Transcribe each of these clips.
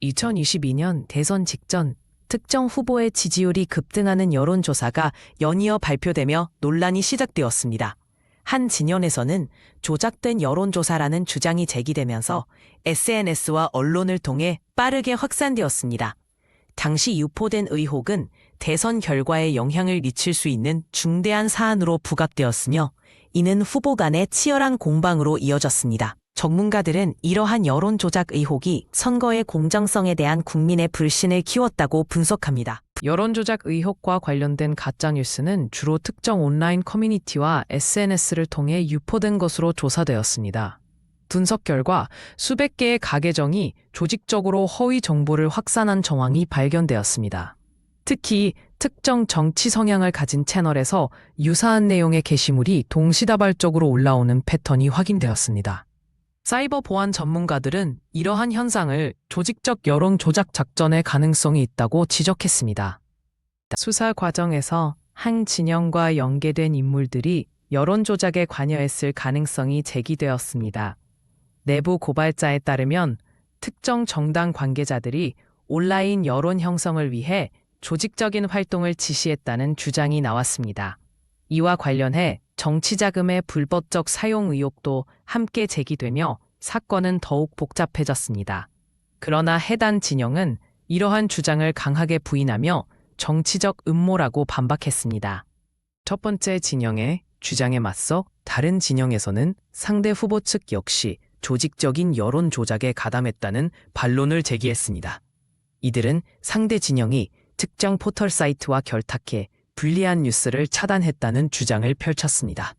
2022년 대선 직전 특정 후보의 지지율이 급등하는 여론조사가 연이어 발표되며 논란이 시작되었습니다. 한 진영에서는 조작된 여론조사라는 주장이 제기되면서 SNS와 언론을 통해 빠르게 확산되었습니다. 당시 유포된 의혹은 대선 결과에 영향을 미칠 수 있는 중대한 사안으로 부각되었으며 이는 후보 간의 치열한 공방으로 이어졌습니다. 전문가들은 이러한 여론 조작 의혹이 선거의 공정성에 대한 국민의 불신을 키웠다고 분석합니다. 여론 조작 의혹과 관련된 가짜뉴스는 주로 특정 온라인 커뮤니티와 SNS를 통해 유포된 것으로 조사되었습니다. 분석 결과 수백 개의 가계정이 조직적으로 허위 정보를 확산한 정황이 발견되었습니다. 특히 특정 정치 성향을 가진 채널에서 유사한 내용의 게시물이 동시다발적으로 올라오는 패턴이 확인되었습니다. 사이버 보안 전문가들은 이러한 현상을 조직적 여론 조작 작전의 가능성이 있다고 지적했습니다. 수사 과정에서 한 진영과 연계된 인물들이 여론 조작에 관여했을 가능성이 제기되었습니다. 내부 고발자에 따르면 특정 정당 관계자들이 온라인 여론 형성을 위해 조직적인 활동을 지시했다는 주장이 나왔습니다. 이와 관련해 정치자금의 불법적 사용 의혹도 함께 제기되며 사건은 더욱 복잡해졌습니다. 그러나 해당 진영은 이러한 주장을 강하게 부인하며 정치적 음모라고 반박했습니다. 첫 번째 진영의 주장에 맞서 다른 진영에서는 상대 후보 측 역시 조직적인 여론 조작에 가담했다는 반론을 제기했습니다. 이들은 상대 진영이 특정 포털 사이트와 결탁해 불리한 뉴스를 차단했다는 주장을 펼쳤습니다.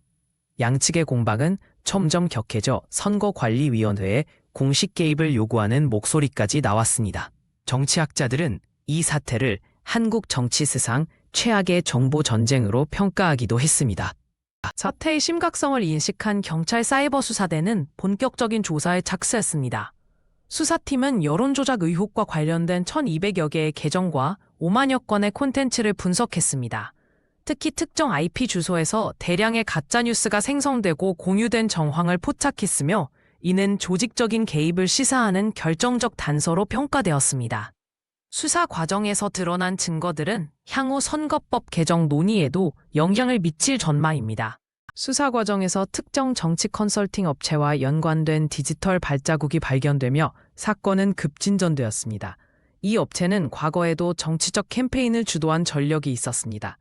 양측의 공방은 점점 격해져 선거관리위원회에 공식 개입을 요구하는 목소리까지 나왔습니다. 정치학자들은 이 사태를 한국 정치사상 최악의 정보 전쟁으로 평가하기도 했습니다. 사태의 심각성을 인식한 경찰 사이버수사대는 본격적인 조사에 착수했습니다. 수사팀은 여론조작 의혹과 관련된 1,200여 개의 계정과 5만여 건의 콘텐츠를 분석했습니다. 특히 특정 IP 주소에서 대량의 가짜뉴스가 생성되고 공유된 정황을 포착했으며 이는 조직적인 개입을 시사하는 결정적 단서로 평가되었습니다. 수사 과정에서 드러난 증거들은 향후 선거법 개정 논의에도 영향을 미칠 전망입니다. 수사 과정에서 특정 정치 컨설팅 업체와 연관된 디지털 발자국이 발견되며 사건은 급진전되었습니다. 이 업체는 과거에도 정치적 캠페인을 주도한 전력이 있었습니다.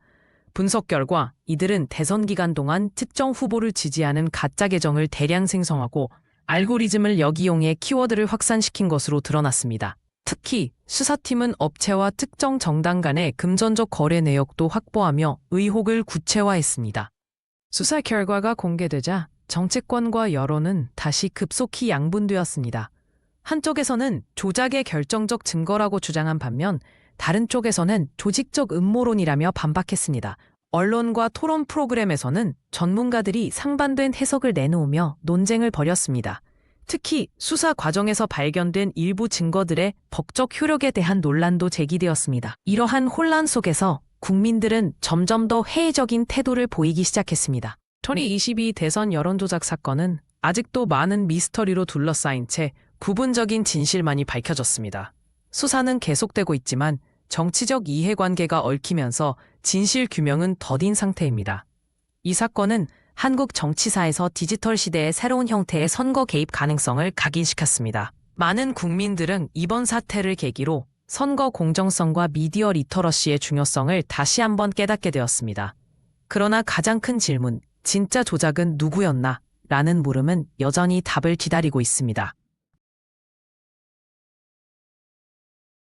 분석 결과 이들은 대선 기간 동안 특정 후보를 지지하는 가짜 계정을 대량 생성하고 알고리즘을 역이용해 키워드를 확산시킨 것으로 드러났습니다. 특히 수사팀은 업체와 특정 정당 간의 금전적 거래 내역도 확보하며 의혹을 구체화했습니다. 수사 결과가 공개되자 정치권과 여론은 다시 급속히 양분되었습니다. 한쪽에서는 조작의 결정적 증거라고 주장한 반면 다른 쪽에서는 조직적 음모론이라며 반박했습니다. 언론과 토론 프로그램에서는 전문가들이 상반된 해석을 내놓으며 논쟁을 벌였습니다. 특히 수사 과정에서 발견된 일부 증거들의 법적 효력에 대한 논란도 제기되었습니다. 이러한 혼란 속에서 국민들은 점점 더 회의적인 태도를 보이기 시작했습니다. 2022 대선 여론조작 사건은 아직도 많은 미스터리로 둘러싸인 채 부분적인 진실만이 밝혀졌습니다. 수사는 계속되고 있지만 정치적 이해관계가 얽히면서 진실 규명은 더딘 상태입니다. 이 사건은 한국 정치사에서 디지털 시대의 새로운 형태의 선거 개입 가능성을 각인시켰습니다. 많은 국민들은 이번 사태를 계기로 선거 공정성과 미디어 리터러시의 중요성을 다시 한번 깨닫게 되었습니다. 그러나 가장 큰 질문, 진짜 조작은 누구였나? 라는 물음은 여전히 답을 기다리고 있습니다.